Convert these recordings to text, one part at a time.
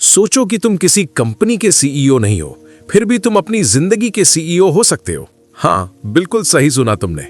सोचो कि तुम किसी कंपनी के सीईओ नहीं हो, फिर भी तुम अपनी जिंदगी के सीईओ हो सकते हो। हाँ, बिल्कुल सही सुना तुमने।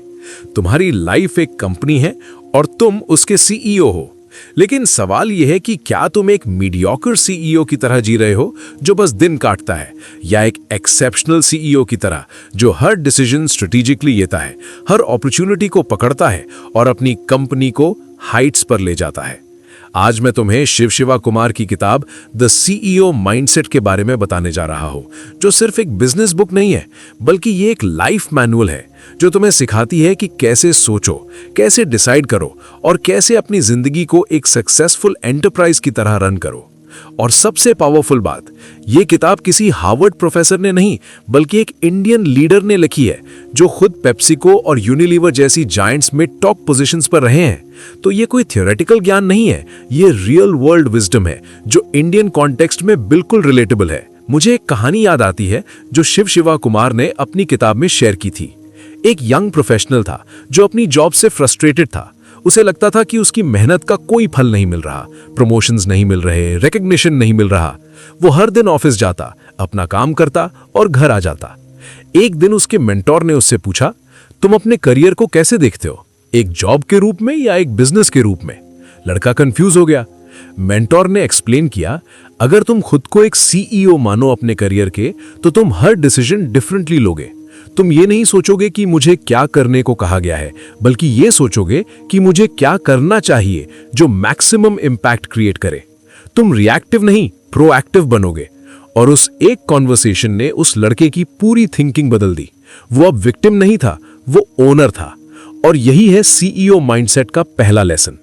तुम्हारी लाइफ एक कंपनी है और तुम उसके सीईओ हो। लेकिन सवाल यह है कि क्या तुम एक मीडियोकर सीईओ की तरह जी रहे हो जो बस दिन काटता है, या एक एक्सेप्शनल सीईओ की तरह जो हर डिसीजन स्ट्रेटेजिकली लेता है, हर अपॉर्चुनिटी को पकड़ता है और अपनी कंपनी को हाइट्स पर ले जाता है। आज मैं तुम्हें शिव शिवा कुमार की किताब द सीईओ माइंडसेट के बारे में बताने जा रहा हूं, जो सिर्फ एक बिजनेस बुक नहीं है, बल्कि ये एक लाइफ मैनुअल है जो तुम्हें सिखाती है कि कैसे सोचो, कैसे डिसाइड करो और कैसे अपनी जिंदगी को एक सक्सेसफुल एंटरप्राइज की तरह रन करो। और सबसे पावरफुल बात, ये किताब किसी हार्वर्ड प्रोफेसर ने नहीं, बल्कि एक इंडियन लीडर ने लिखी है जो खुद पेप्सिको और यूनिलीवर जैसी जायंट्स में टॉप पोजीशंस पर रहे हैं। तो ये कोई थियोरेटिकल ज्ञान नहीं है, ये रियल वर्ल्ड विजडम है जो इंडियन कॉन्टेक्स्ट में बिल्कुल रिलेटेबल है। मुझे एक कहानी याद आती है जो शिव शिवा कुमार ने अपनी किताब में शेयर की थी। एक यंग प्रोफेशनल था जो अपनी जॉब से फ्रस्ट्रेटेड था। उसे लगता था कि उसकी मेहनत का कोई फल नहीं मिल रहा, प्रमोशंस नहीं मिल रहे, रिकॉग्निशन नहीं मिल रहा। वो हर दिन ऑफिस जाता, अपना काम करता और घर आ जाता। एक दिन उसके मेंटोर ने उससे पूछा, तुम अपने करियर को कैसे देखते हो, एक जॉब के रूप में या एक बिजनेस के रूप में? लड़का कंफ्यूज हो गया। मेंटोर ने एक्सप्लेन किया, अगर तुम खुद को एक सीईओ मानो अपने करियर के, तो तुम हर डिसीजन डिफरेंटली लोगे। तुम ये नहीं सोचोगे कि मुझे क्या करने को कहा गया है, बल्कि ये सोचोगे कि मुझे क्या करना चाहिए जो मैक्सिमम इंपैक्ट क्रिएट करे। तुम रिएक्टिव नहीं, प्रोएक्टिव बनोगे। और उस एक कॉन्वर्सेशन ने उस लड़के की पूरी थिंकिंग बदल दी। वो अब विक्टिम नहीं था, वो ओनर था। और यही है सीईओ माइंडसेट का पहला लेसन।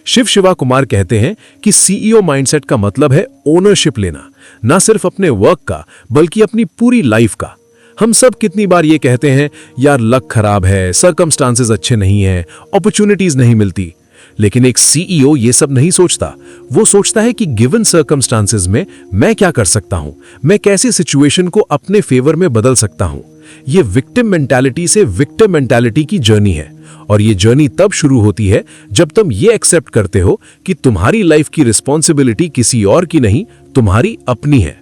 शिव शिवा कुमार कहते हैं कि सीईओ माइंडसेट का मतलब है ओनरशिप लेना, ना सिर्फ अपने वर्क का, बल्कि अपनी पूरी लाइफ का। हम सब कितनी बार ये कहते हैं, यार लक खराब है, सर्कमस्टांसेस अच्छे नहीं हैं, अपॉर्चुनिटीज नहीं मिलती। लेकिन एक सीईओ ये सब नहीं सोचता। वो सोचता है कि गिवन सर्कमस्टांसेस में मैं क्या कर सकता हूं, मैं कैसे सिचुएशन को अपने फेवर में बदल सकता हूं। ये विक्टिम मेंटालिटी से विक्टिम मेंटालिटी की जर्नी है। और ये जर्नी तब शुरू होती है जब तुम ये एक्सेप्ट करते हो कि तुम्हारी लाइफ की रिस्पॉन्सिबिलिटी किसी और की नहीं, तुम्हारी अपनी है।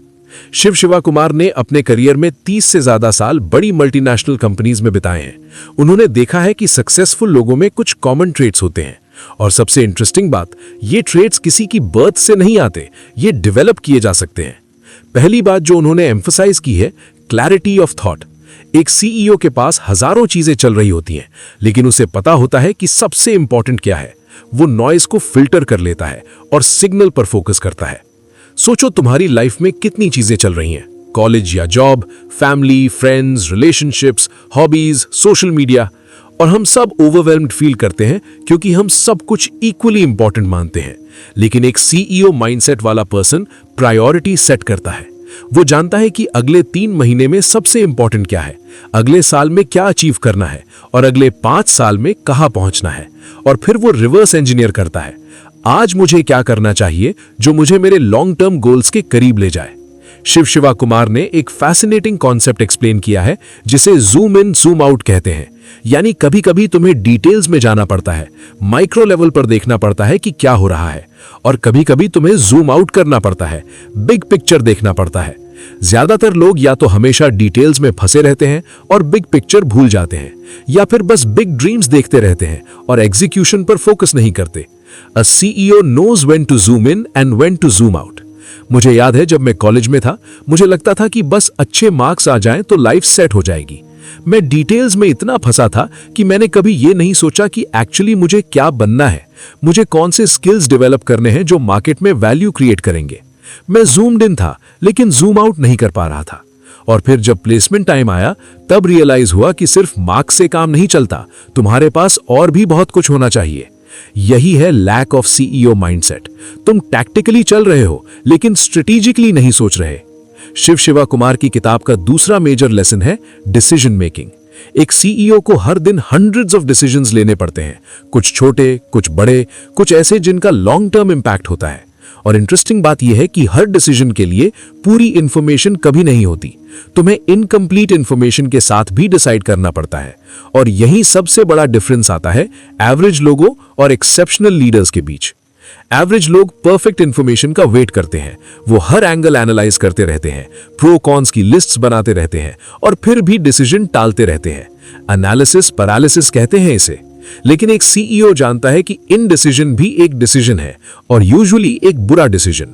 शिव शिवा कुमार ने अपने करियर में 30 से ज्यादा साल बड़ी मल्टीनेशनल कंपनीज में बिताए हैं। उन्होंने देखा है कि सक्सेसफुल लोगों में कुछ कॉमन ट्रेट्स होते हैं। और सबसे इंटरेस्टिंग बात, ये ट्रेट्स किसी की बर्थ से नहीं आते, ये डेवलप किए जा सकते हैं। पहली बात जो उन्होंने एम्फसाइज की है, क्लैरिटी ऑफ थॉट। एक सीईओ के पास हजारों चीजें चल रही होती हैं, लेकिन उसे पता होता है कि सबसे इंपॉर्टेंट क्या है। वो नॉइज को फिल्टर कर लेता है और सिग्नल पर फोकस करता है। सोचो तुम्हारी लाइफ में कितनी चीजें चल रही हैं, कॉलेज या job, family, friends, relationships, hobbies, social media. और हम सब ओवरवेल्म्ड फील करते हैं क्योंकि हम सब कुछ इक्वली इंपॉर्टेंट मानते हैं। लेकिन एक सीईओ माइंडसेट वाला पर्सन प्रायोरिटी सेट करता है। वो जानता है कि अगले 3 महीने में सबसे इंपॉर्टेंट क्या है, अगले साल में क्या अचीव करना है और अगले 5 साल में कहां पहुंचना है। और फिर वो रिवर्स इंजीनियर करता है, आज मुझे क्या करना चाहिए जो मुझे मेरे लॉन्ग टर्म गोल्स के करीब ले जाए। शिव शिवा कुमार ने एक फैसिनेटिंग कॉन्सेप्ट एक्सप्लेन किया है जिसे जूम इन जूम आउट कहते हैं। यानी कभी कभी तुम्हें डिटेल्स में जाना पड़ता है, माइक्रो लेवल पर देखना पड़ता है कि क्या हो रहा है, और कभी कभी तुम्हें जूम आउट करना पड़ता है, बिग पिक्चर देखना पड़ता है। ज्यादातर लोग या तो हमेशा डिटेल्स में फंसे रहते हैं और बिग पिक्चर भूल जाते हैं, या फिर बस बिग ड्रीम्स देखते रहते हैं और एग्जीक्यूशन पर फोकस नहीं करते। A CEO knows when to zoom in and when to zoom out. मुझे याद है जब मैं कॉलेज में था, मुझे लगता था कि बस अच्छे मार्क्स आ जाएं तो लाइफ सेट हो जाएगी। मैं डिटेल्स में इतना फंसा था कि मैंने कभी ये नहीं सोचा कि एक्चुअली मुझे क्या बनना है, मुझे कौन से स्किल्स डेवलप करने हैं जो मार्केट में वैल्यू क्रिएट करेंगे। मैं जूम्ड इन था लेकिन जूम आउट नहीं कर पा रहा था। और फिर जब प्लेसमेंट टाइम आया तब रियलाइज हुआ कि सिर्फ मार्क्स से काम नहीं चलता, तुम्हारे पास और भी बहुत कुछ होना चाहिए। यही है लैक ऑफ सीईओ माइंडसेट। तुम टैक्टिकली चल रहे हो लेकिन स्ट्रेटेजिकली नहीं सोच रहे। शिव शिवा कुमार की किताब का दूसरा मेजर लेसन है डिसीजन मेकिंग। एक सीईओ को हर दिन हंड्रेड्स ऑफ डिसीजंस लेने पड़ते हैं, कुछ छोटे, कुछ बड़े, कुछ ऐसे जिनका लॉन्ग टर्म इंपैक्ट होता है। और इंटरेस्टिंग बात यह है कि हर डिसीजन के लिए पूरी इंफॉर्मेशन कभी नहीं होती। तुम्हें इनकम्प्लीट इंफॉर्मेशन के साथ भी डिसाइड करना पड़ता है। और यही सबसे बड़ा डिफरेंस आता है एवरेज लोगों और एक्सेप्शनल लीडर्स के बीच। एवरेज लोग परफेक्ट इंफॉर्मेशन का वेट करते हैं, वो हर एंगल एनालाइज करते रहते हैं, प्रो कॉन्स की लिस्ट्स बनाते रहते हैं और फिर भी डिसीजन टालते रहते हैं। एनालिसिस पैरालिसिस कहते हैं इसे। लेकिन एक सीईओ जानता है कि इनडिसीजन भी एक डिसीजन है और यूजुअली एक बुरा डिसीजन।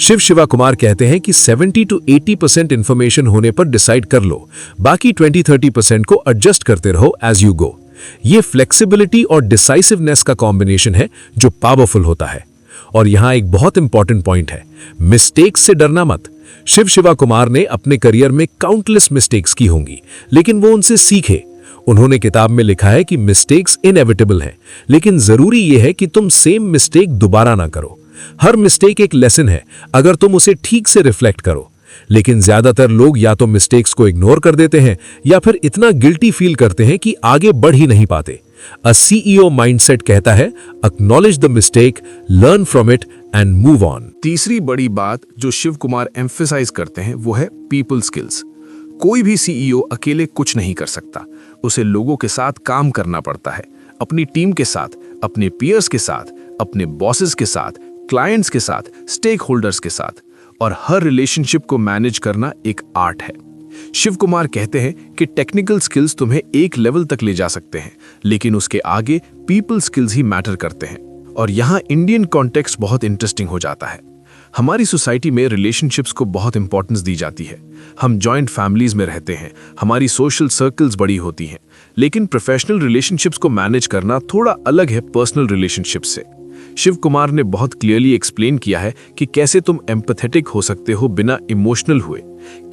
शिव शिवा कुमार कहते हैं कि 70 to 80% इंफॉर्मेशन होने पर डिसाइड कर लो, बाकी 20-30% को एडजस्ट करते रहो एज यू गो। ये फ्लेक्सिबिलिटी और डिसाइसिवनेस का कॉम्बिनेशन है जो पावरफुल होता है। और यहां एक बहुत इंपॉर्टेंट पॉइंट है, मिस्टेक्स से डरना मत। शिव शिवा कुमार ने अपने करियर में काउंटलेस मिस्टेक्स की होंगी, लेकिन वो उनसे सीखे। उन्होंने किताब में लिखा है कि मिस्टेक्स इनएविटेबल हैं, लेकिन जरूरी यह है कि तुम सेम मिस्टेक दोबारा ना करो। हर मिस्टेक एक लेसन है अगर तुम उसे ठीक से रिफ्लेक्ट करो। लेकिन ज्यादातर लोग या तो मिस्टेक्स को इग्नोर कर देते हैं या फिर इतना गिल्टी फील करते हैं कि आगे बढ़ ही नहीं पाते। अ सीईओ माइंडसेट कहता है, acknowledge the mistake, learn from it and move on. तीसरी बड़ी बात जो शिव कुमार एम्फेसाइज करते हैं वो है पीपल स्किल्स। कोई भी सीईओ अकेले कुछ नहीं कर सकता, उसे लोगों के साथ काम करना पड़ता है, अपनी टीम के साथ, अपने पीयर्स के साथ, अपने बॉसेस के साथ, क्लाइंट्स के साथ, स्टेक होल्डर्स के साथ, और हर रिलेशनशिप को मैनेज करना एक आर्ट है। शिव कुमार कहते हैं कि टेक्निकल स्किल्स तुम्हें एक लेवल तक ले जा सकते हैं, लेकिन उसके आगे पीपल स्किल्स ही मैटर करते हैं। और यहाँ इंडियन कॉन्टेक्स्ट बहुत इंटरेस्टिंग हो जाता है। हमारी सोसाइटी में रिलेशनशिप्स को बहुत इंपॉर्टेंस दी जाती है। हम जॉइंट फैमिलीज में रहते हैं, हमारी सोशल सर्कल्स बड़ी होती हैं, लेकिन प्रोफेशनल रिलेशनशिप्स को मैनेज करना थोड़ा अलग है पर्सनल रिलेशनशिप्स से। शिव कुमार ने बहुत क्लियरली एक्सप्लेन किया है कि कैसे तुम एम्पैथेटिक हो सकते हो बिना इमोशनल हुए,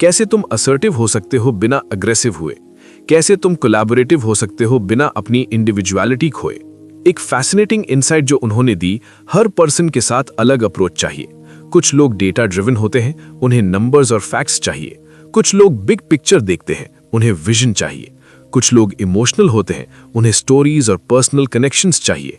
कैसे तुम असर्टिव हो सकते हो बिना अग्रेसिव हुए, कैसे तुम कोलैबोरेटिव हो सकते हो बिना अपनी इंडिविजुअलिटी खोए। एक फैसिनेटिंग इनसाइट जो उन्होंने दी, हर पर्सन के साथ अलग अप्रोच चाहिए। कुछ लोग डेटा ड्रिवन होते हैं, उन्हें नंबर्स और फैक्ट्स चाहिए। कुछ लोग बिग पिक्चर देखते हैं, उन्हें विजन चाहिए। कुछ लोग इमोशनल होते हैं, उन्हें स्टोरीज और पर्सनल कनेक्शंस चाहिए।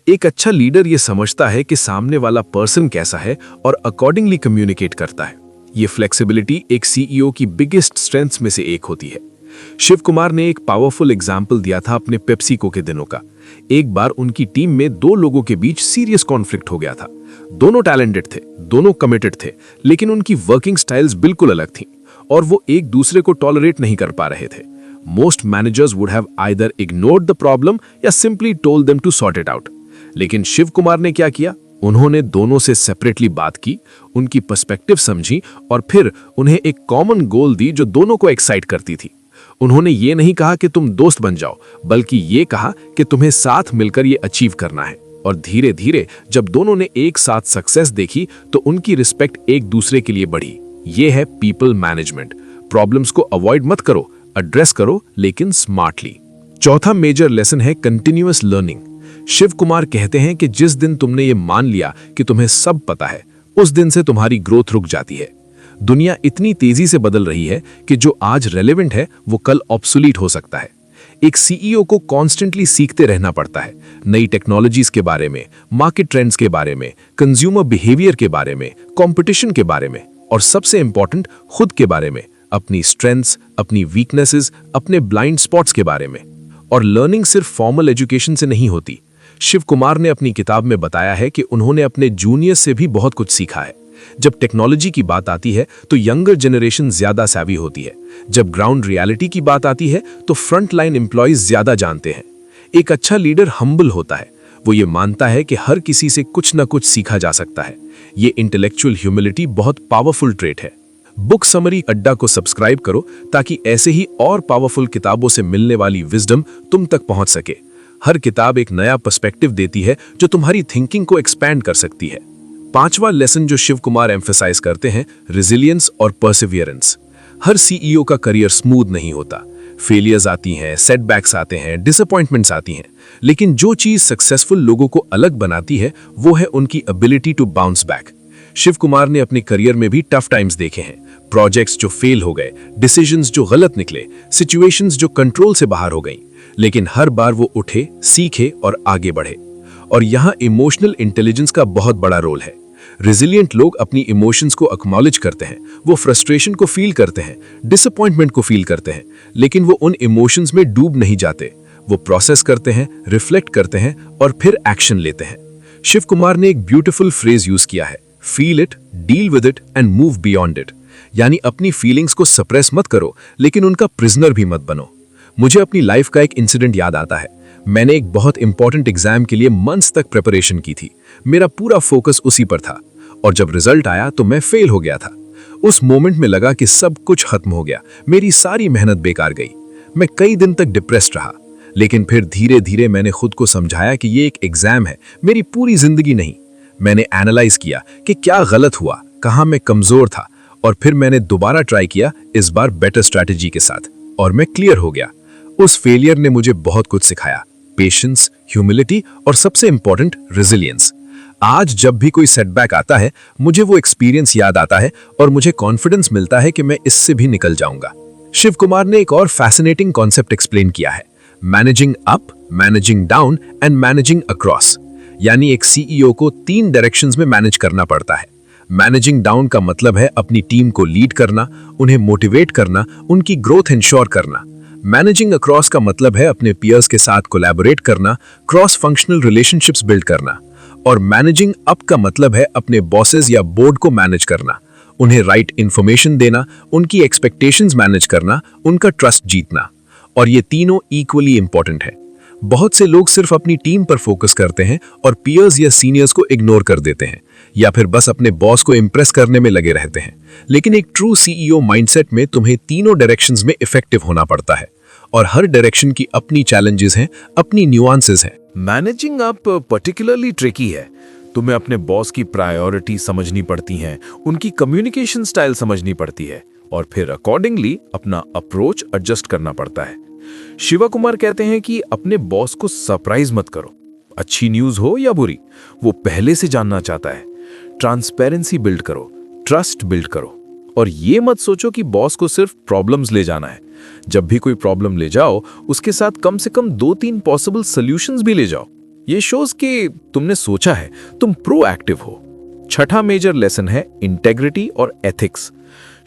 एक अच्छा लीडर ये समझता है कि सामने वाला पर्सन कैसा है और अकॉर्डिंगली कम्युनिकेट करता है। ये फ्लेक्सिबिलिटी एक सीईओ की बिगेस्ट स्ट्रेंथ्स में से एक होती है। शिव कुमार ने एक पावरफुल एग्जाम्पल दिया था अपने पेप्सिको के दिनों का। एक बार उनकी टीम में दो लोगों के बीच सीरियस कॉन्फ्लिक्ट हो गया था। दोनों टैलेंटेड थे, दोनों कमिटेड थे, लेकिन उनकी वर्किंग स्टाइल्स बिल्कुल अलग थीं और वो एक दूसरे को टॉलरेट नहीं कर पा रहे थे। Most managers would have either ignored the problem या simply told them to sort it out. लेकिन शिव कुमार ने क्या किया? उन्होंने दोनों से सेपरेटली बात की, उनकी पर्सपेक्टिव समझी और फिर उन्हें एक कॉमन गोल दी जो दोनों को एक्साइट करती थी। उन्होंने ये नहीं कहा कि तुम दोस्त बन जाओ, बल्कि ये कहा कि तुम्हें साथ मिलकर ये अचीव करना है। और धीरे धीरे जब दोनों ने एक साथ सक्सेस देखी तो उनकी रिस्पेक्ट एक दूसरे के लिए बढ़ी। ये है पीपल मैनेजमेंट। प्रॉब्लम्स को अवॉइड मत करो, एड्रेस करो, लेकिन स्मार्टली। चौथा मेजर लेसन है कंटिन्यूअस लर्निंग। शिव कुमार कहते हैं कि जिस दिन तुमने ये मान लिया कि तुम्हें सब पता है, उस दिन से तुम्हारी ग्रोथ रुक जाती है। दुनिया इतनी तेजी से बदल रही है कि जो आज रेलेवेंट है वो कल ऑब्सोलीट हो सकता है। एक सीईओ को कॉन्स्टेंटली सीखते रहना पड़ता है, नई टेक्नोलॉजीज के बारे में, मार्केट ट्रेंड्स के बारे में, कंज्यूमर बिहेवियर के बारे में, कंपटीशन के बारे में और सबसे इंपॉर्टेंट खुद के बारे में, अपनी स्ट्रेंथ्स, अपनी वीकनेसेस, अपने ब्लाइंड स्पॉट्स के बारे में। और लर्निंग सिर्फ फॉर्मल एजुकेशन से नहीं होती। शिव कुमार ने अपनी किताब में बताया है कि उन्होंने अपने जूनियर से भी बहुत कुछ सीखा है। जब टेक्नोलॉजी की बात आती है तो यंगर जनरेशन ज्यादा सैवी होती है। जब ग्राउंड रियलिटी की बात आती है तो फ्रंट लाइन एम्प्लॉयज ज्यादा जानते हैं। एक अच्छा लीडर हम्बल होता है, वो ये मानता है कि हर किसी से कुछ न कुछ सीखा जा सकता है। ये इंटेलेक्चुअल ह्यूमिलिटी बहुत पावरफुल ट्रेट है। बुक समरी अड्डा को सब्सक्राइब करो ताकि ऐसे ही और पावरफुल किताबों से मिलने वाली विजडम तुम तक पहुंच सके। हर किताब एक नया पर्सपेक्टिव देती है जो तुम्हारी थिंकिंग को एक्सपैंड कर सकती है। पांचवा लेसन जो शिव कुमार एम्फेसाइज करते हैं, रेजिलियंस और परसिवियरेंस। हर सीईओ का करियर स्मूथ नहीं होता। फेलियर्स आती हैं, सेटबैक्स आते हैं, डिसअपॉइंटमेंट्स आती हैं, लेकिन जो चीज सक्सेसफुल लोगों को अलग बनाती है वो है उनकी ability to bounce back. Shiv Kumar ने अपने करियर में भी टफ टाइम्स देखे हैं। प्रोजेक्ट्स जो फेल हो गए, डिसीजंस जो गलत निकले, सिचुएशंस जो कंट्रोल से बाहर हो गई, लेकिन हर बार वो उठे, सीखे और आगे बढ़े। और यहाँ इमोशनल इंटेलिजेंस का बहुत बड़ा रोल है। रेजिलिएंट लोग अपनी इमोशंस को एक्नॉलेज करते हैं, वो फ्रस्ट्रेशन को फील करते हैं, डिसअपॉइंटमेंट को फील करते हैं, लेकिन वो उन इमोशंस में डूब नहीं जाते। वो प्रोसेस करते हैं, रिफ्लेक्ट करते हैं और फिर एक्शन लेते हैं। शिव कुमार ने एक ब्यूटीफुल फ्रेज यूज किया है, feel it, deal with it and move beyond it. यानी अपनी फीलिंग्स को सप्रेस मत करो, लेकिन उनका प्रिजनर भी मत बनो। मुझे अपनी लाइफ का एक इंसिडेंट याद आता है। मैंने एक बहुत इंपॉर्टेंट एग्जाम के लिए मंथ्स तक प्रिपरेशन की थी। मेरा पूरा फोकस उसी पर था, और जब रिजल्ट आया तो मैं फेल हो गया था। उस मोमेंट में लगा कि सब कुछ खत्म हो गया, मेरी सारी मेहनत बेकार गई। मैं कई दिन तक डिप्रेस्ड रहा, लेकिन फिर धीरे धीरे मैंने खुद को समझाया कि ये एक एग्जाम है, मेरी पूरी जिंदगी नहीं। मैंने एनालाइज किया कि क्या गलत हुआ, कहाँ मैं कमजोर था, और फिर मैंने दोबारा ट्राई किया, इस बार बेटर स्ट्रैटेजी के साथ, और मैं क्लियर हो गया। उस फेलियर ने मुझे बहुत कुछ सिखाया, पेशेंस, ह्यूमिलिटी और सबसे इंपॉर्टेंट रेजिलियंस। आज जब भी कोई सेटबैक आता है, मुझे वो एक्सपीरियंस याद आता है और मुझे कॉन्फिडेंस मिलता है कि मैं इससे भी निकल जाऊंगा। शिव कुमार ने एक और फैसिनेटिंग कॉन्सेप्ट एक्सप्लेन किया है, managing up, managing down and managing across. यानी एक सीईओ को 3 डायरेक्शंस में मैनेज करना पड़ता है। मैनेजिंग डाउन का मतलब है अपनी टीम को लीड करना, उन्हें मोटिवेट करना, उनकी ग्रोथ इंश्योर करना। मैनेजिंग अक्रॉस का मतलब है अपने पीयर्स के साथ कोलैबोरेट करना, क्रॉस फंक्शनल रिलेशनशिप्स बिल्ड करना। और मैनेजिंग अप का मतलब है अपने बॉसेस या बोर्ड को मैनेज करना, उन्हें राइट इंफॉर्मेशन देना, उनकी एक्सपेक्टेशंस मैनेज करना, उनका ट्रस्ट जीतना। और ये तीनों इक्वली इंपॉर्टेंट है। बहुत से लोग सिर्फ अपनी टीम पर फोकस करते हैं और पीयर्स या सीनियर्स को इग्नोर कर देते हैं, या फिर बस अपने बॉस को इंप्रेस करने में लगे रहते हैं। लेकिन एक ट्रू सीईओ माइंडसेट में तुम्हें तीनों डायरेक्शंस में इफेक्टिव होना पड़ता है, और हर डायरेक्शन की अपनी चैलेंजेस हैं, अपनी न्यूआंसेस हैं। मैनेजिंग अप पर्टिकुलरली ट्रिकी है। तुम्हें अपने बॉस की प्रायोरिटी समझनी पड़ती हैं, उनकी कम्युनिकेशन स्टाइल समझनी पड़ती है, और फिर अकॉर्डिंगली अपना अप्रोच एडजस्ट करना पड़ता है। शिवा कुमार कहते हैं कि अपने बॉस को सरप्राइज मत करो, अच्छी न्यूज हो या बुरी, वो पहले से जानना चाहता है। ट्रांसपेरेंसी बिल्ड करो, ट्रस्ट बिल्ड करो, और ये मत सोचो कि बॉस को सिर्फ प्रॉब्लम्स ले जाना है। जब भी कोई प्रॉब्लम ले जाओ, उसके साथ कम से कम 2-3 पॉसिबल सॉल्यूशंस भी ले जाओ। ये शोज कि तुमने सोचा है, तुम प्रोएक्टिव हो। छठा मेजर लेसन है इंटेग्रिटी और एथिक्स।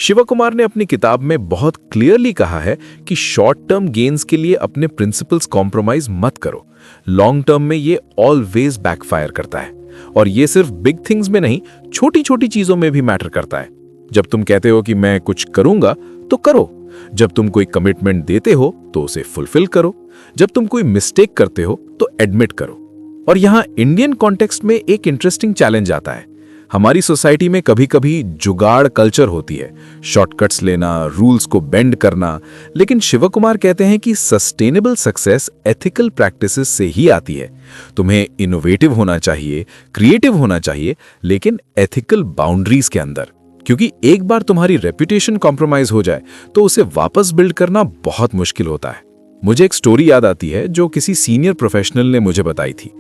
शिवा कुमार ने अपनी किताब में बहुत क्लियरली कहा है कि शॉर्ट टर्म गेन्स के लिए अपने प्रिंसिपल्स कॉम्प्रोमाइज मत करो। लॉन्ग टर्म में ये ऑलवेज बैकफायर करता है, और ये सिर्फ बिग थिंग्स में नहीं, छोटी छोटी चीजों में भी मैटर करता है। जब तुम कहते हो कि मैं कुछ करूंगा, तो करो। जब तुम कोई कमिटमेंट देते हो तो उसे फुलफिल करो। जब तुम कोई मिस्टेक करते हो तो एडमिट करो। और यहाँ इंडियन कॉन्टेक्स्ट में एक इंटरेस्टिंग चैलेंज आता है। हमारी सोसाइटी में कभी कभी जुगाड़ कल्चर होती है, शॉर्टकट्स लेना, रूल्स को बेंड करना। लेकिन शिव कुमार कहते हैं कि सस्टेनेबल सक्सेस एथिकल प्रैक्टिसेस से ही आती है। तुम्हें इनोवेटिव होना चाहिए, क्रिएटिव होना चाहिए, लेकिन एथिकल बाउंड्रीज के अंदर। क्योंकि एक बार तुम्हारी रेपुटेशन कॉम्प्रोमाइज हो जाए तो उसे वापस बिल्ड करना बहुत मुश्किल होता है। मुझे एक स्टोरी याद आती है जो किसी सीनियर प्रोफेशनल ने मुझे बताई थी।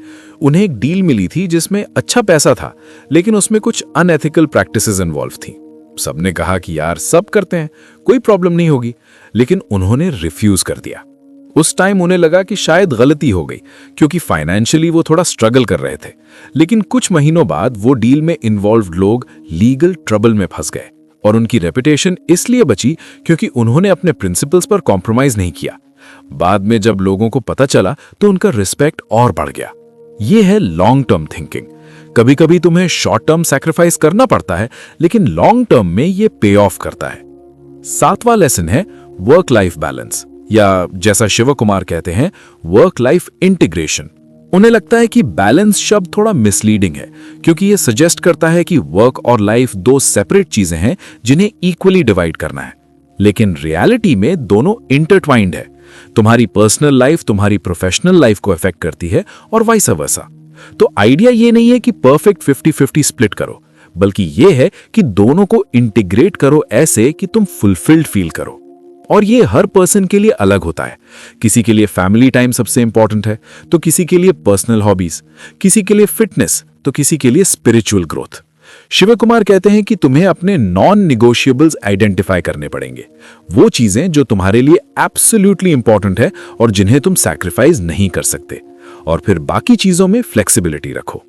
उन्हें एक डील मिली थी जिसमें अच्छा पैसा था, लेकिन उसमें कुछ अनएथिकल प्रैक्टिसेस इन्वॉल्व थी। सबने कहा कि यार सब करते हैं, कोई प्रॉब्लम नहीं होगी, लेकिन उन्होंने रिफ्यूज कर दिया। उस टाइम उन्हें लगा कि शायद गलती हो गई, क्योंकि फाइनेंशियली वो थोड़ा स्ट्रगल कर रहे थे। लेकिन कुछ महीनों बाद वो डील में इन्वॉल्व्ड लोग लीगल ट्रबल में फंस गए, और उनकी रेपुटेशन इसलिए बची क्योंकि उन्होंने अपने प्रिंसिपल्स पर कॉम्प्रोमाइज नहीं किया। बाद में जब लोगों को पता चला तो उनका रिस्पेक्ट और बढ़ गया। ये है लॉन्ग टर्म थिंकिंग। कभी कभी तुम्हें शॉर्ट टर्म सैक्रिफाइस करना पड़ता है, लेकिन लॉन्ग टर्म में ये पे ऑफ करता है। 7वां लेसन है वर्क लाइफ बैलेंस, या जैसा शिव कुमार कहते हैं, वर्क लाइफ इंटीग्रेशन। उन्हें लगता है कि बैलेंस शब्द थोड़ा मिसलीडिंग है, क्योंकि ये सजेस्ट करता है कि वर्क और लाइफ 2 सेपरेट चीजें हैं जिन्हें इक्वली डिवाइड करना है। लेकिन रियलिटी में दोनों इंटरट्वाइंड है। तुम्हारी पर्सनल लाइफ तुम्हारी प्रोफेशनल लाइफ को अफेक्ट करती है, और वाइस वर्सा। तो आइडिया ये नहीं है कि परफेक्ट 50-50 स्प्लिट करो, बल्कि ये है कि दोनों को इंटीग्रेट करो ऐसे कि तुम फुलफिल्ड फील करो। और ये हर पर्सन के लिए अलग होता है। किसी के लिए फैमिली टाइम सबसे इंपॉर्टेंट है, तो किसी के लिए पर्सनल हॉबीज, किसी के लिए फिटनेस, तो किसी के लिए स्पिरिचुअल ग्रोथ। शिव कुमार कहते हैं कि तुम्हें अपने नॉन निगोशिएबल्स आइडेंटिफाई करने पड़ेंगे, वो चीजें जो तुम्हारे लिए एब्सोल्युटली इंपॉर्टेंट है और जिन्हें तुम सैक्रिफाइस नहीं कर सकते, और फिर बाकी चीजों में फ्लेक्सिबिलिटी रखो।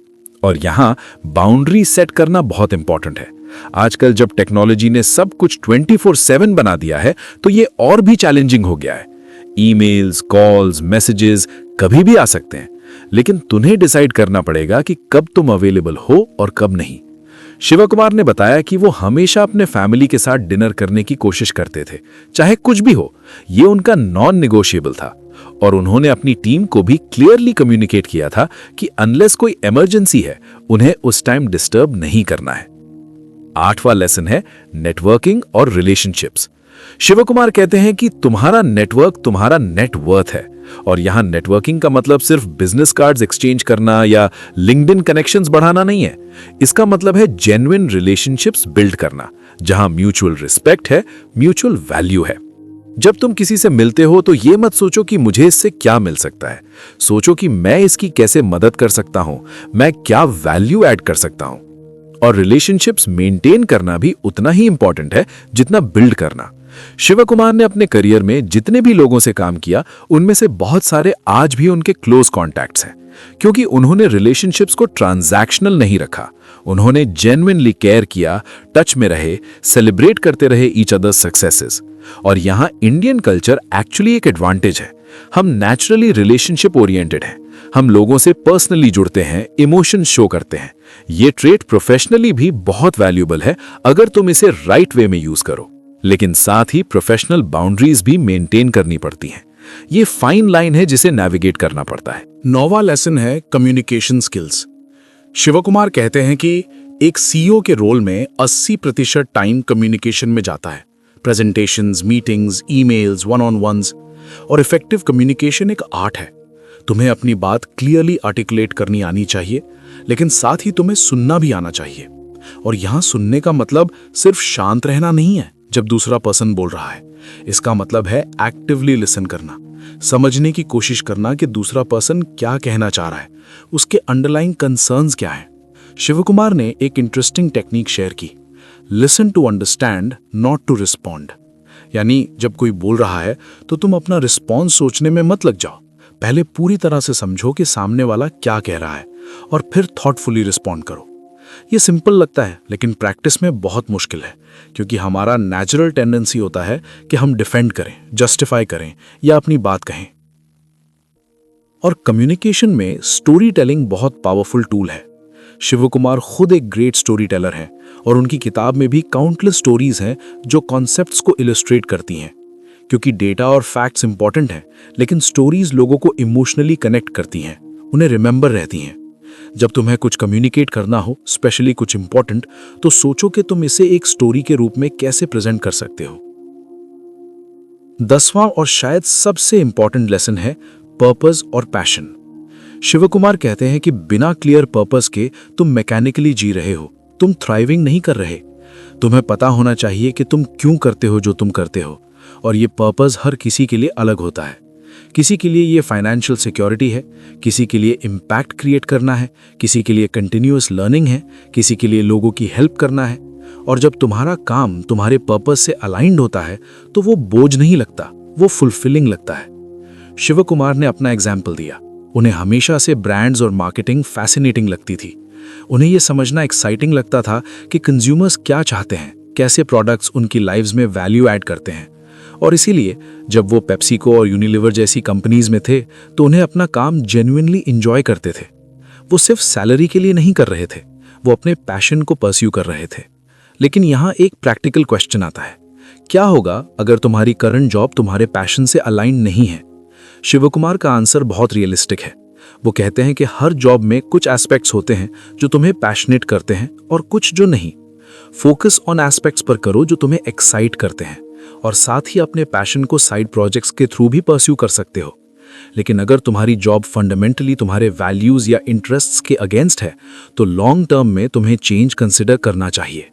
और यहां बाउंड्री सेट करना बहुत इंपॉर्टेंट है। आजकल जब टेक्नोलॉजी ने सब कुछ 24/7 बना दिया है, तो ये और भी चैलेंजिंग हो गया है। ईमेल्स, कॉल्स, मैसेजेस कभी भी आ सकते हैं। लेकिन तुम्हें डिसाइड करना पड़ेगा कि कब तुम अवेलेबल हो और कब नहीं। शिव कुमार ने बताया कि वो हमेशा अपने फैमिली के साथ डिनर करने की कोशिश करते थे, चाहे कुछ भी हो। ये उनका नॉन नेगोशिएबल था और उन्होंने अपनी टीम को भी क्लियरली कम्युनिकेट किया था कि अनलेस कोई इमरजेंसी है, उन्हें उस टाइम डिस्टर्ब नहीं करना है। 8वां लेसन है नेटवर्किंग और रिलेशनशिप्स। शिव कुमार कहते हैं कि तुम्हारा नेटवर्क तुम्हारा नेटवर्थ है, और यहां नेटवर्किंग का मतलब सिर्फ बिजनेस कार्ड्स एक्सचेंज करना या लिंक्डइन कनेक्शंस बढ़ाना नहीं है। इसका मतलब है जेन्युइन रिलेशनशिप्स बिल्ड करना, जहां म्यूचुअल रिस्पेक्ट है, म्यूचुअल वैल्यू है। जब तुम किसी से मिलते हो तो ये मत सोचो कि मुझे इससे क्या मिल सकता है, सोचो कि मैं इसकी कैसे मदद कर सकता हूं, मैं क्या वैल्यू ऐड कर सकता हूं। और रिलेशनशिप्स मेंटेन करना भी उतना ही इंपॉर्टेंट है जितना बिल्ड करना। शिव कुमार ने अपने करियर में जितने भी लोगों से काम किया, उनमें से बहुत सारे आज भी उनके क्लोज कॉन्टैक्ट्स हैं, क्योंकि उन्होंने रिलेशनशिप्स को ट्रांजैक्शनल नहीं रखा। उन्होंने जेन्युइनली केयर किया, टच में रहे, सेलिब्रेट करते रहे ईच अदर्स सक्सेसेस। और यहाँ इंडियन कल्चर एक्चुअली एक एडवांटेज है। हम नेचुरली रिलेशनशिप ओरिएंटेड हैं, हम लोगों से पर्सनली जुड़ते हैं, इमोशन शो करते हैं। ये ट्रेट प्रोफेशनली भी बहुत वैल्यूएबल है अगर तुम इसे राइट वे में यूज करो, लेकिन साथ ही प्रोफेशनल बाउंड्रीज भी मेंटेन करनी पड़ती हैं। ये फाइन लाइन है जिसे नेविगेट करना पड़ता है। 9वां लेसन है कम्युनिकेशन स्किल्स। शिव कुमार कहते हैं कि एक सीईओ के रोल में 80% टाइम कम्युनिकेशन में जाता है। Presentations, meetings, emails, one on ones. और इफेक्टिव कम्युनिकेशन एक आर्ट है। तुम्हें अपनी बात क्लियरली आर्टिकुलेट करनी आनी चाहिए, लेकिन साथ ही तुम्हें सुनना भी आना चाहिए। और यहां सुनने का मतलब सिर्फ शांत रहना नहीं है जब दूसरा पर्सन बोल रहा है। इसका मतलब है एक्टिवली लिसन करना, समझने की कोशिश करना कि दूसरा पर्सन क्या कहना चाह रहा है, उसके अंडरलाइंग कंसर्न्स क्या है। शिव कुमार ने एक इंटरेस्टिंग टेक्निक शेयर की, listen to understand, not to respond. यानी जब कोई बोल रहा है तो तुम अपना रिस्पॉन्स सोचने में मत लग जाओ, पहले पूरी तरह से समझो कि सामने वाला क्या कह रहा है और फिर थॉटफुली रिस्पॉन्ड करो। ये सिंपल लगता है, लेकिन प्रैक्टिस में बहुत मुश्किल है, क्योंकि हमारा नेचुरल टेंडेंसी होता है कि हम डिफेंड करें, जस्टिफाई करें या अपनी बात कहें। और कम्युनिकेशन में स्टोरी टेलिंग बहुत पावरफुल टूल है। शिव कुमार खुद एक ग्रेट स्टोरी टेलर हैं और उनकी किताब में भी काउंटलेस स्टोरीज हैं जो कॉन्सेप्ट्स को इलस्ट्रेट करती हैं। क्योंकि डेटा और फैक्ट्स इंपॉर्टेंट हैं, लेकिन स्टोरीज लोगों को इमोशनली कनेक्ट करती हैं, उन्हें रिमेंबर रहती हैं। जब तुम्हें कुछ कम्युनिकेट करना हो, स्पेशली कुछ इंपॉर्टेंट, तो सोचो कि तुम इसे एक स्टोरी के रूप में कैसे प्रेजेंट कर सकते हो। 10वां और शायद सबसे इंपॉर्टेंट लेसन है पर्पस और पैशन। शिव कुमार कहते हैं कि बिना क्लियर पर्पस के तुम मैकेनिकली जी रहे हो, तुम थ्राइविंग नहीं कर रहे। तुम्हें पता होना चाहिए कि तुम क्यों करते हो जो तुम करते हो, और ये पर्पस हर किसी के लिए अलग होता है। किसी के लिए ये फाइनेंशियल सिक्योरिटी है, किसी के लिए इम्पैक्ट क्रिएट करना है, किसी के लिए कंटिन्यूअस लर्निंग है, किसी के लिए लोगों की हेल्प करना है। और जब तुम्हारा काम तुम्हारे पर्पस से अलाइंड होता है तो वो बोझ नहीं लगता, वो फुलफिलिंग लगता है। शिव कुमार ने अपना एग्जाम्पल दिया। उन्हें हमेशा से ब्रांड्स और मार्केटिंग फैसिनेटिंग लगती थी। उन्हें यह समझना एक्साइटिंग लगता था कि कंज्यूमर्स क्या चाहते हैं, कैसे प्रोडक्ट्स उनकी लाइव्स में वैल्यू ऐड करते हैं। और इसीलिए जब वो पेप्सिको और यूनिलीवर जैसी कंपनीज में थे तो उन्हें अपना काम जेन्युइनली एंजॉय करते थे। वो सिर्फ सैलरी के लिए नहीं कर रहे थे, वो अपने पैशन को परस्यू कर रहे थे। लेकिन यहाँ एक प्रैक्टिकल क्वेश्चन आता है, क्या होगा अगर तुम्हारी करंट जॉब तुम्हारे पैशन से अलाइन नहीं है? शिव कुमार का आंसर बहुत रियलिस्टिक है। वो कहते हैं कि हर जॉब में कुछ एस्पेक्ट्स होते हैं जो तुम्हें पैशनेट करते हैं और कुछ जो नहीं। फोकस ऑन एस्पेक्ट्स पर करो जो तुम्हें एक्साइट करते हैं, और साथ ही अपने पैशन को साइड प्रोजेक्ट्स के थ्रू भी परस्यू कर सकते हो। लेकिन अगर तुम्हारी जॉब फंडामेंटली तुम्हारे वैल्यूज या इंटरेस्ट्स के अगेंस्ट है तो लॉन्ग टर्म में तुम्हें चेंज कंसिडर करना चाहिए।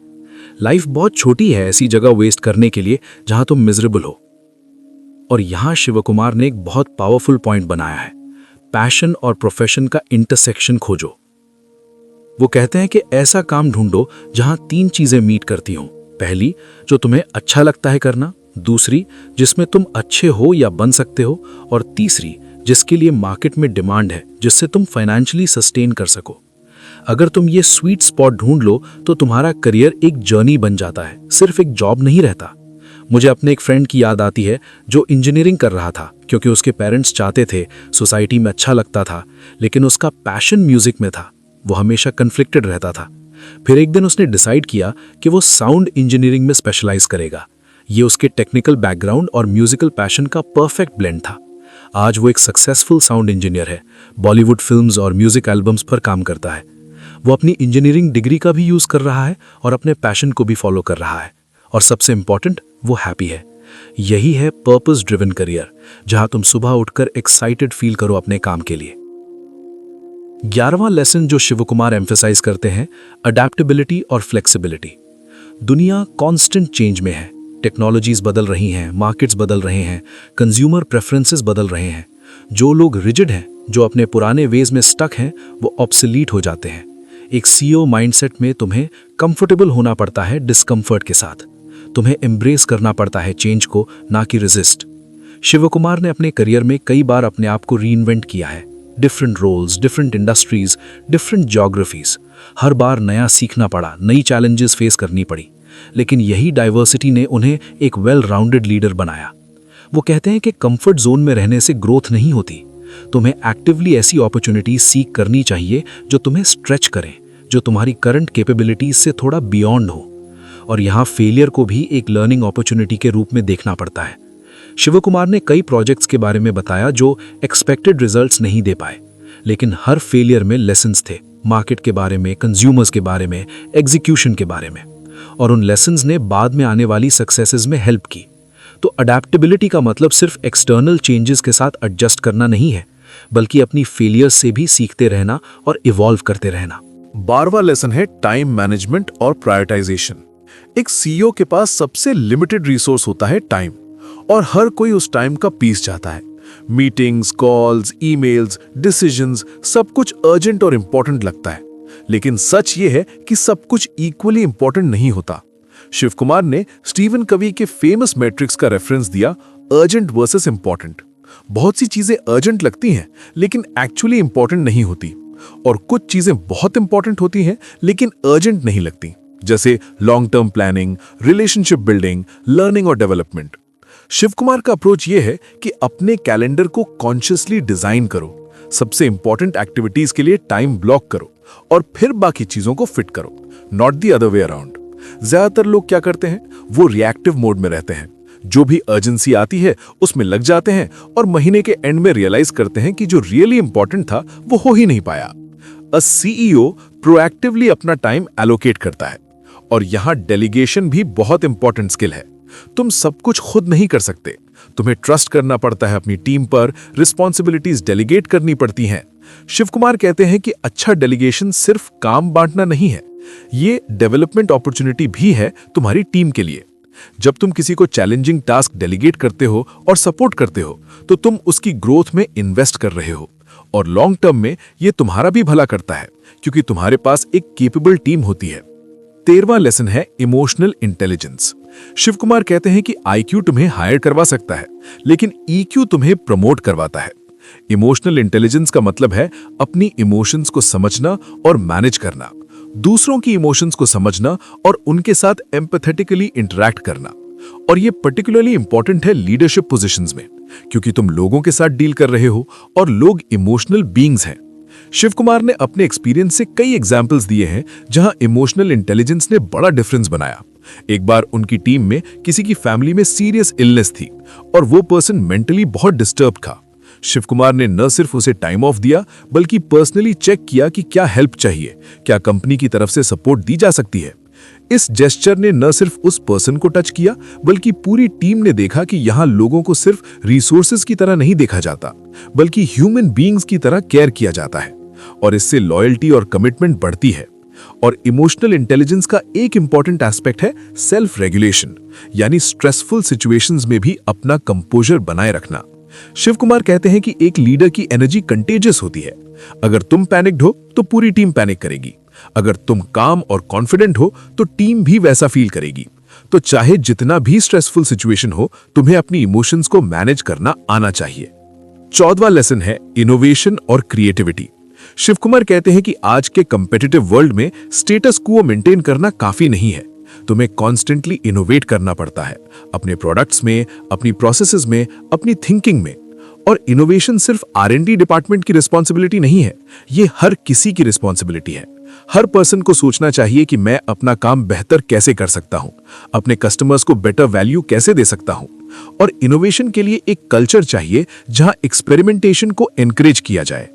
लाइफ बहुत छोटी है ऐसी जगह वेस्ट करने के लिए जहां तुम मिजरेबल हो। और यहां शिव कुमार ने एक बहुत पावरफुल पॉइंट बनाया है, पैशन और प्रोफेशन का इंटरसेक्शन खोजो। वो कहते हैं कि ऐसा काम ढूंढो जहां 3 चीजें मीट करती हों। पहली, जो तुम्हें अच्छा लगता है करना, दूसरी, जिसमें तुम अच्छे हो या बन सकते हो, और तीसरी, जिसके लिए मार्केट में डिमांड है, जिससे तुम फाइनेंशियली सस्टेन कर सको। अगर तुम ये स्वीट स्पॉट ढूंढ लो तो तुम्हारा करियर एक जर्नी बन जाता है, सिर्फ एक जॉब नहीं रहता। मुझे अपने एक फ्रेंड की याद आती है जो इंजीनियरिंग कर रहा था क्योंकि उसके पेरेंट्स चाहते थे, सोसाइटी में अच्छा लगता था, लेकिन उसका पैशन म्यूजिक में था। वो हमेशा कन्फ्लिक्टेड रहता था। फिर एक दिन उसने डिसाइड किया कि वो साउंड इंजीनियरिंग में स्पेशलाइज करेगा। ये उसके टेक्निकल बैकग्राउंड और म्यूजिकल पैशन का परफेक्ट ब्लेंड था। आज वो एक सक्सेसफुल साउंड इंजीनियर है, बॉलीवुड फिल्म्स और म्यूजिक एल्बम्स पर काम करता है। वो अपनी इंजीनियरिंग डिग्री का भी यूज़ कर रहा है और अपने पैशन को भी फॉलो कर रहा है, और सबसे इम्पॉर्टेंट, वो हैप्पी है। यही है पर्पस ड्रिवन करियर, जहां तुम सुबह उठकर एक्साइटेड फील करो अपने काम के लिए। 11वां लेसन जो शिव कुमार एम्फेसाइज करते हैं, अडेप्टेबिलिटी और फ्लेक्सिबिलिटी। दुनिया कांस्टेंट चेंज में है, टेक्नोलॉजीज बदल रही हैं, मार्केट्स बदल रहे हैं, कंज्यूमर प्रेफरेंसेस बदल रहे हैं। जो लोग रिजिड हैं, जो अपने पुराने वेज में स्टक हैं, वो ऑब्सोलीट हो जाते हैं। एक सीईओ माइंडसेट में तुम्हें कंफर्टेबल होना पड़ता है डिस्कम्फर्ट के साथ। तुम्हें एम्ब्रेस करना पड़ता है चेंज को, ना कि रेजिस्ट। शिव कुमार ने अपने करियर में कई बार अपने आप को रीइन्वेंट किया है। Different roles, different industries, different geographies. हर बार नया सीखना पड़ा, नई चैलेंजेस फेस करनी पड़ी, लेकिन यही डाइवर्सिटी ने उन्हें एक वेल राउंडेड लीडर बनाया। वो कहते हैं कि कंफर्ट जोन में रहने से ग्रोथ नहीं होती। तुम्हें एक्टिवली ऐसी अपॉर्चुनिटी सीख करनी चाहिए जो तुम्हें स्ट्रेच करें, जो तुम्हारी करंट कैपेबिलिटीज से थोड़ा बियॉन्ड हो। और यहाँ फेलियर को भी एक लर्निंग अपॉर्चुनिटी के रूप में देखना पड़ता है। शिव कुमार ने कई प्रोजेक्ट्स के बारे में बताया जो एक्सपेक्टेड रिजल्ट्स नहीं दे पाए, लेकिन हर फेलियर में लेसन्स थे, मार्केट के बारे में, कंज्यूमर्स के बारे में, एग्जीक्यूशन के बारे में, और उन लेसन्स ने बाद में आने वाली सक्सेसेस में हेल्प की। तो अडेप्टेबिलिटी का मतलब सिर्फ एक्सटर्नल चेंजेस के साथ एडजस्ट करना नहीं है, बल्कि अपनी फेलियर से भी सीखते रहना और इवॉल्व करते रहना। 12वां लेसन है टाइम मैनेजमेंट और प्रायोरिटाइजेशन। एक सीईओ के पास सबसे लिमिटेड रिसोर्स होता है टाइम, और हर कोई उस टाइम का पीस चाहता है। मीटिंग्स, कॉल्स, ईमेल्स, डिसीजंस, सब कुछ अर्जेंट और इंपॉर्टेंट लगता है, लेकिन सच ये है कि सब कुछ इक्वली इंपॉर्टेंट नहीं होता। शिव कुमार ने स्टीवन कवी के फेमस मैट्रिक्स का रेफरेंस दिया, अर्जेंट वर्सेस इंपॉर्टेंट। बहुत सी चीजें अर्जेंट लगती हैं लेकिन एक्चुअली इंपॉर्टेंट नहीं होती, और कुछ चीजें बहुत इंपॉर्टेंट होती हैं लेकिन अर्जेंट नहीं लगती, जैसे long term planning, relationship building, learning और डेवलपमेंट। शिव कुमार का अप्रोच यह है कि अपने कैलेंडर को कॉन्शियसली डिजाइन करो, सबसे इंपॉर्टेंट एक्टिविटीज के लिए टाइम ब्लॉक करो और फिर बाकी चीजों को फिट करो, not the other way around. ज्यादातर लोग क्या करते हैं, वो रिएक्टिव मोड में रहते हैं। जो भी अर्जेंसी आती है उसमें लग जाते हैं और महीने के एंड में रियलाइज करते हैं कि जो रियली इंपॉर्टेंट था वो हो ही नहीं पाया। अ सीईओ प्रोएक्टिवली अपना टाइम एलोकेट करता है, और यहां डेलीगेशन भी बहुत इंपॉर्टेंट स्किल है। तुम सब कुछ खुद नहीं कर सकते, तुम्हें ट्रस्ट करना पड़ता है अपनी टीम पर, रिस्पॉन्सिबिलिटीज डेलीगेट करनी पड़ती हैं। शिव कुमार कहते हैं कि अच्छा डेलीगेशन सिर्फ काम बांटना नहीं है, ये डेवलपमेंट अपॉर्चुनिटी भी है तुम्हारी टीम के लिए। जब तुम किसी को चैलेंजिंग टास्क डेलीगेट करते हो और सपोर्ट करते हो, तो तुम उसकी ग्रोथ में इन्वेस्ट कर रहे हो, और लॉन्ग टर्म में ये तुम्हारा भी भला करता है, क्योंकि तुम्हारे पास एक केपेबल टीम होती है। 13वां लेसन है इमोशनल इंटेलिजेंस। शिव कुमार कहते हैं कि आईक्यू तुम्हें हायर करवा सकता है, लेकिन ईक्यू तुम्हें प्रमोट करवाता है। इमोशनल इंटेलिजेंस का मतलब है अपनी इमोशंस को समझना और मैनेज करना, दूसरों की इमोशंस को समझना और उनके साथ एम्पैथेटिकली इंटरैक्ट करना। और ये पर्टिकुलरली इंपॉर्टेंट है लीडरशिप पोजीशंस में, क्योंकि तुम लोगों के साथ डील कर रहे हो और लोग इमोशनल बीइंग्स हैं। शिव कुमार ने अपने एक्सपीरियंस से कई एग्जाम्पल्स दिए हैं जहां इमोशनल इंटेलिजेंस ने बड़ा डिफरेंस बनाया। एक बार उनकी टीम में किसी की फैमिली में सीरियस इलनेस थी और वो पर्सन मेंटली बहुत डिस्टर्ब था। शिव कुमार ने न सिर्फ उसे टाइम ऑफ दिया, बल्कि पर्सनली चेक किया कि क्या हेल्प चाहिए, क्या कंपनी की तरफ से सपोर्ट दी जा सकती है। इस जेस्चर ने न सिर्फ उस पर्सन को टच किया, बल्कि पूरी टीम ने देखा कि यहाँ लोगों को सिर्फ रिसोर्सेज की तरह नहीं देखा जाता, बल्कि ह्यूमन बीइंग्स की तरह केयर किया जाता है, और इससे लॉयल्टी और कमिटमेंट बढ़ती है। और इमोशनल इंटेलिजेंस का एक इंपॉर्टेंट एस्पेक्ट है सेल्फ रेगुलेशन, यानी स्ट्रेसफुल सिचुएशंस में भी अपना कंपोजर बनाए रखना। शिव कुमार कहते हैं कि एक लीडर की एनर्जी कंटेजियस होती है। अगर तुम पैनिक्ड हो तो पूरी टीम पैनिक करेगी, अगर तुम काम और कॉन्फिडेंट हो तो टीम भी वैसा फील करेगी। तो चाहे जितना भी स्ट्रेसफुल सिचुएशन हो, तुम्हें अपनी इमोशंस को मैनेज करना आना चाहिए। 14वां लेसन है इनोवेशन और क्रिएटिविटी। शिव कुमार कहते हैं कि आज के कंपेटिटिव वर्ल्ड में स्टेटस को मेंटेन करना काफी नहीं है। तुम्हें कॉन्स्टेंटली इनोवेट करना पड़ता है, अपने प्रोडक्ट्स में, अपनी प्रोसेसेस में, अपनी थिंकिंग में। और इनोवेशन सिर्फ R&D डिपार्टमेंट की रिस्पॉन्सिबिलिटी नहीं है, ये हर किसी की रिस्पॉन्सिबिलिटी है। हर पर्सन को सोचना चाहिए कि मैं अपना काम बेहतर कैसे कर सकता हूं, अपने कस्टमर्स को बेटर वैल्यू कैसे दे सकता हूं। और इनोवेशन के लिए एक कल्चर चाहिए जहां एक्सपेरिमेंटेशन को एनकरेज किया जाए।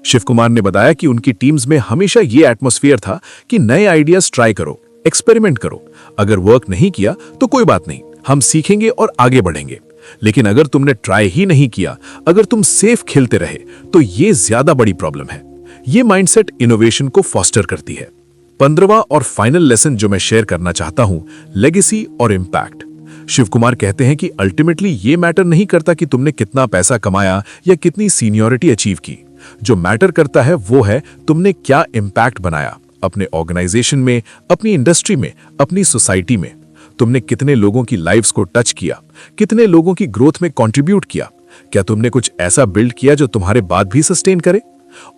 शिव कुमार ने बताया कि उनकी टीम्स में हमेशा ये एटमॉस्फेयर था कि नए आइडियाज ट्राई करो, एक्सपेरिमेंट करो। अगर वर्क नहीं किया तो कोई बात नहीं, हम सीखेंगे और आगे बढ़ेंगे। लेकिन अगर तुमने ट्राई ही नहीं किया, अगर तुम सेफ खेलते रहे, तो ये ज्यादा बड़ी प्रॉब्लम है। ये माइंडसेट इनोवेशन को फॉस्टर करती है। 15वां और फाइनल लेसन जो मैं शेयर करना चाहता हूं, लेगेसी और इम्पैक्ट। शिव कुमार कहते हैं कि अल्टीमेटली ये मैटर नहीं करता कि तुमने कितना पैसा कमाया या कितनी सीनियरिटी अचीव की। जो मैटर करता है वो है तुमने क्या इम्पैक्ट बनाया अपने ऑर्गेनाइजेशन में, अपनी इंडस्ट्री में, अपनी सोसाइटी में। तुमने कितने लोगों की लाइव्स को टच किया, कितने लोगों की ग्रोथ में कंट्रीब्यूट किया। क्या तुमने कुछ ऐसा बिल्ड किया जो तुम्हारे बाद भी सस्टेन करे?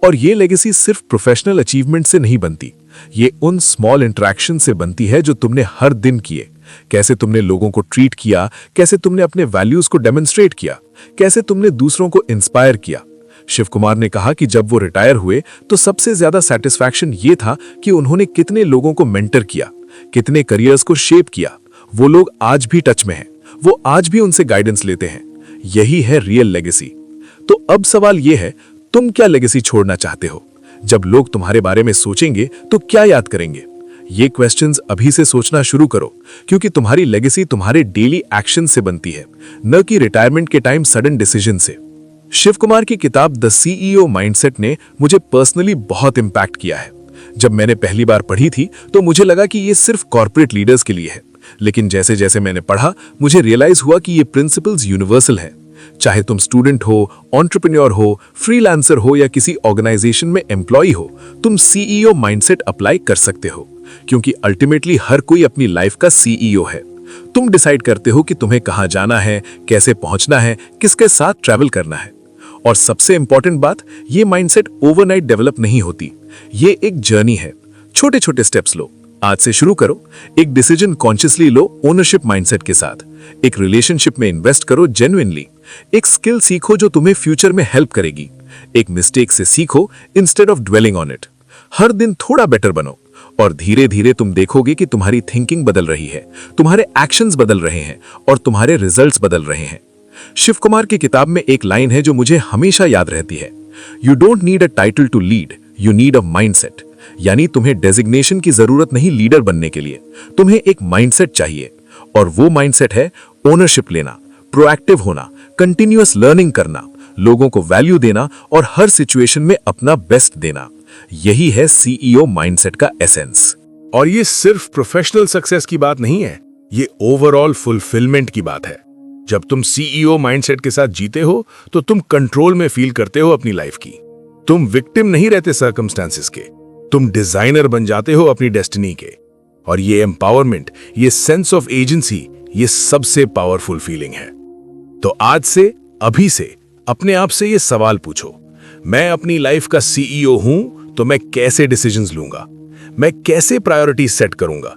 और ये लेगेसी सिर्फ प्रोफेशनल अचीवमेंट से नहीं बनती, ये उन स्मॉल इंटरेक्शन से बनती है जो तुमने हर दिन किए। कैसे तुमने लोगों को ट्रीट किया, कैसे तुमने अपने वैल्यूज को डेमोन्स्ट्रेट किया, कैसे तुमने दूसरों को इंस्पायर किया। शिव कुमार ने कहा कि जब वो रिटायर हुए तो सबसे ज्यादा सेटिस्फैक्शन ये था कि उन्होंने कितने लोगों को मेंटर किया, कितने करियर्स को शेप किया। वो लोग आज भी टच में हैं, वो आज भी उनसे गाइडेंस लेते हैं। यही है रियल लेगेसी। तो अब सवाल ये है, तुम क्या लेगेसी छोड़ना चाहते हो? जब लोग तुम्हारे बारे में सोचेंगे तो क्या याद करेंगे? ये क्वेश्चंस अभी से सोचना शुरू करो, क्योंकि तुम्हारी लेगेसी तुम्हारे डेली एक्शन से बनती है, न कि रिटायरमेंट के टाइम सडन डिसीजन से। शिव कुमार की किताब द CEO माइंडसेट ने मुझे पर्सनली बहुत इंपैक्ट किया है। जब मैंने पहली बार पढ़ी थी तो मुझे लगा कि ये सिर्फ कॉर्पोरेट लीडर्स के लिए है, लेकिन जैसे जैसे मैंने पढ़ा मुझे रियलाइज हुआ कि ये प्रिंसिपल्स यूनिवर्सल हैं। चाहे तुम स्टूडेंट हो, एंटरप्रेन्योर हो, फ्रीलांसर हो या किसी ऑर्गेनाइजेशन में एम्प्लॉय हो, तुम CEO माइंडसेट अप्लाई कर सकते हो, क्योंकि अल्टीमेटली हर कोई अपनी लाइफ का CEO है। तुम डिसाइड करते हो कि तुम्हें कहां जाना है, कैसे पहुंचना है, किसके साथ ट्रैवल करना है। और सबसे इंपॉर्टेंट बात, ये माइंडसेट ओवरनाइट डेवलप नहीं होती, ये एक जर्नी है। छोटे छोटे स्टेप्स लो, आज से शुरू करो। एक डिसीजन कॉन्शियसली लो ओनरशिप माइंडसेट के साथ। एक रिलेशनशिप में इन्वेस्ट करो जेन्युइनली। एक स्किल सीखो जो तुम्हें फ्यूचर में हेल्प करेगी। एक मिस्टेक से सीखो instead of dwelling on it. हर दिन थोड़ा बेटर बनो और धीरे धीरे तुम देखोगे कि तुम्हारी थिंकिंग बदल रही है, तुम्हारे एक्शंस बदल रहे हैं और तुम्हारे रिजल्ट्स बदल रहे हैं। शिव कुमार की किताब में एक लाइन है जो मुझे हमेशा याद रहती है, you don't need a title to lead, you need a mindset. यानी तुम्हें डेजिग्नेशन की जरूरत नहीं लीडर बनने के लिए, तुम्हें एक माइंडसेट चाहिए। और वो माइंडसेट है ओनरशिप लेना, प्रोएक्टिव होना, कंटिन्यूअस लर्निंग करना, लोगों को वैल्यू देना और हर सिचुएशन में अपना बेस्ट देना। यही है CEO माइंडसेट का एसेंस। और ये सिर्फ प्रोफेशनल सक्सेस की बात नहीं है, ये ओवरऑल फुलफिलमेंट की बात है। जब तुम CEO माइंडसेट के साथ जीते हो तो तुम कंट्रोल में फील करते हो अपनी लाइफ की। तुम विक्टिम नहीं रहते सर्कमस्टेंसेस के, तुम डिजाइनर बन जाते हो अपनी डेस्टिनी के। और ये एम्पावरमेंट, ये सेंस ऑफ एजेंसी, ये सबसे पावरफुल फीलिंग है। तो आज से, अभी से अपने आप से ये सवाल पूछो, मैं अपनी लाइफ का CEO हूं तो मैं कैसे डिसीजंस लूंगा, मैं कैसे प्रायोरिटी सेट करूंगा,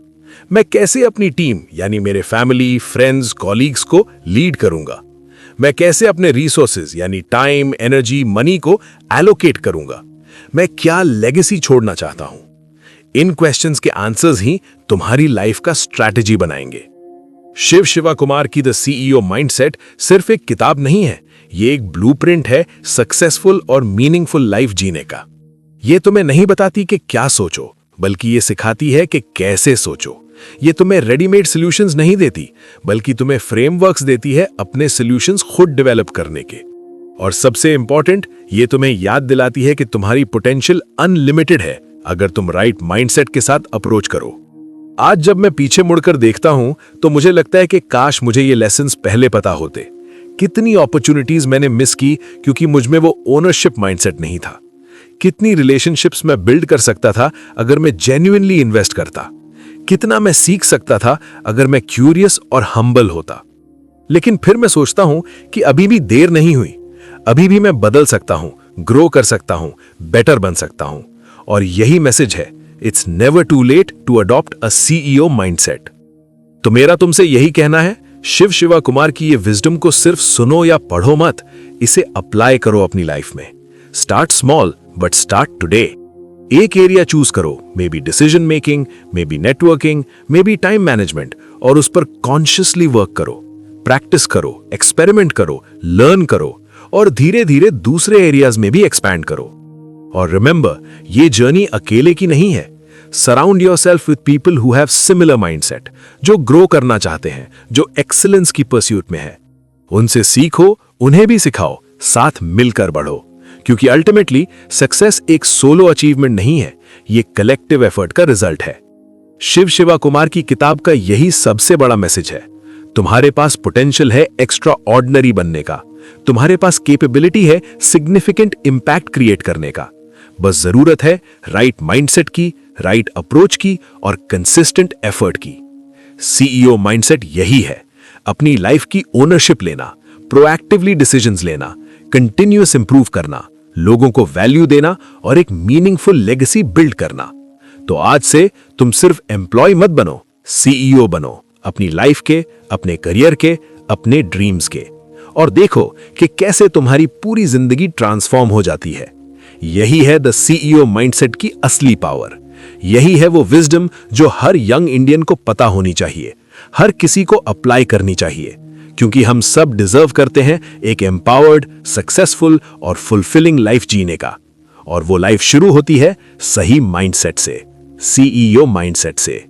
मैं कैसे अपनी टीम यानी मेरे फैमिली, फ्रेंड्स, कॉलीग्स को लीड करूंगा, मैं कैसे अपने रिसोर्सेज यानी टाइम, एनर्जी, मनी को एलोकेट करूंगा, मैं क्या लेगेसी छोड़ना चाहता हूं। इन क्वेश्चंस के आंसर्स ही तुम्हारी लाइफ का स्ट्रैटेजी बनाएंगे। शिव शिवा कुमार की द CEO माइंडसेट सिर्फ एक किताब नहीं है, ये एक ब्लूप्रिंट है सक्सेसफुल और मीनिंगफुल लाइफ जीने का। ये तुम्हें नहीं बताती कि क्या सोचो, बल्कि ये सिखाती है कि कैसे सोचो। ये तुम्हें रेडीमेड सॉल्यूशंस नहीं देती, बल्कि तुम्हें फ्रेमवर्क्स देती है अपने सॉल्यूशंस खुद डेवलप करने के। और सबसे इंपॉर्टेंट, ये तुम्हें याद दिलाती है कि तुम्हारी पोटेंशियल अनलिमिटेड है अगर तुम राइट माइंडसेट के साथ अप्रोच करो। आज जब मैं पीछे मुड़कर देखता हूं तो मुझे लगता है कि काश मुझे ये लेसन्स पहले पता होते। कितनी अपॉर्चुनिटीज मैंने मिस की क्योंकि मुझमें वो ओनरशिप माइंडसेट नहीं था। कितनी रिलेशनशिप्स मैं बिल्ड कर सकता था अगर मैं जेन्युइनली इन्वेस्ट करता। कितना मैं सीख सकता था अगर मैं क्यूरियस और हम्बल होता। लेकिन फिर मैं सोचता हूं कि अभी भी देर नहीं हुई, अभी भी मैं बदल सकता हूं, ग्रो कर सकता हूं, बेटर बन सकता हूं। और यही मैसेज है, it's never too late to adopt a CEO mindset. तो मेरा तुमसे यही कहना है, शिव शिवा कुमार की ये विजडम को सिर्फ सुनो या पढ़ो मत, इसे अप्लाई करो अपनी लाइफ में। Start small but start today. एक एरिया चूज करो, may be decision making, may be networking, may be time management, और उस पर कॉन्शियसली वर्क करो, प्रैक्टिस करो, एक्सपेरिमेंट करो, लर्न करो, और धीरे धीरे दूसरे एरियाज में भी एक्सपैंड करो। और रिमेंबर, ये जर्नी अकेले की नहीं है। Surround yourself with people who have similar mindset, जो ग्रो करना चाहते हैं, जो एक्सीलेंस की परस्यूट में है। उनसे सीखो, उन्हें भी सिखाओ, साथ मिलकर बढ़ो, क्योंकि अल्टीमेटली सक्सेस एक सोलो अचीवमेंट नहीं है, ये कलेक्टिव एफर्ट का रिजल्ट है। शिव शिवा कुमार की किताब का यही सबसे बड़ा मैसेज है। तुम्हारे पास पोटेंशियल है एक्स्ट्रा ऑर्डिनरी बनने का, तुम्हारे पास कैपेबिलिटी है सिग्निफिकेंट इंपैक्ट क्रिएट करने का। बस जरूरत है राइट माइंडसेट की, राइट अप्रोच की, और कंसिस्टेंट एफर्ट की। सीईओ माइंडसेट यही है, अपनी लाइफ की ओनरशिप लेना, प्रोएक्टिवली डिसीजंस लेना, कंटिन्यूअस इंप्रूव करना, लोगों को वैल्यू देना, और एक मीनिंगफुल लेगेसी बिल्ड करना। तो आज से तुम सिर्फ एम्प्लॉय मत बनो, सीईओ बनो, अपनी लाइफ के, अपने करियर के, अपने ड्रीम्स के। और देखो कि कैसे तुम्हारी पूरी जिंदगी ट्रांसफॉर्म हो जाती है। यही है द सीईओ माइंडसेट की असली पावर। यही है वो विजडम जो हर यंग इंडियन को पता होनी चाहिए, हर किसी को अप्लाई करनी चाहिए, क्योंकि हम सब डिजर्व करते हैं एक एम्पावर्ड, सक्सेसफुल और फुलफिलिंग लाइफ जीने का। और वो लाइफ शुरू होती है सही माइंडसेट से, सीईओ माइंडसेट से।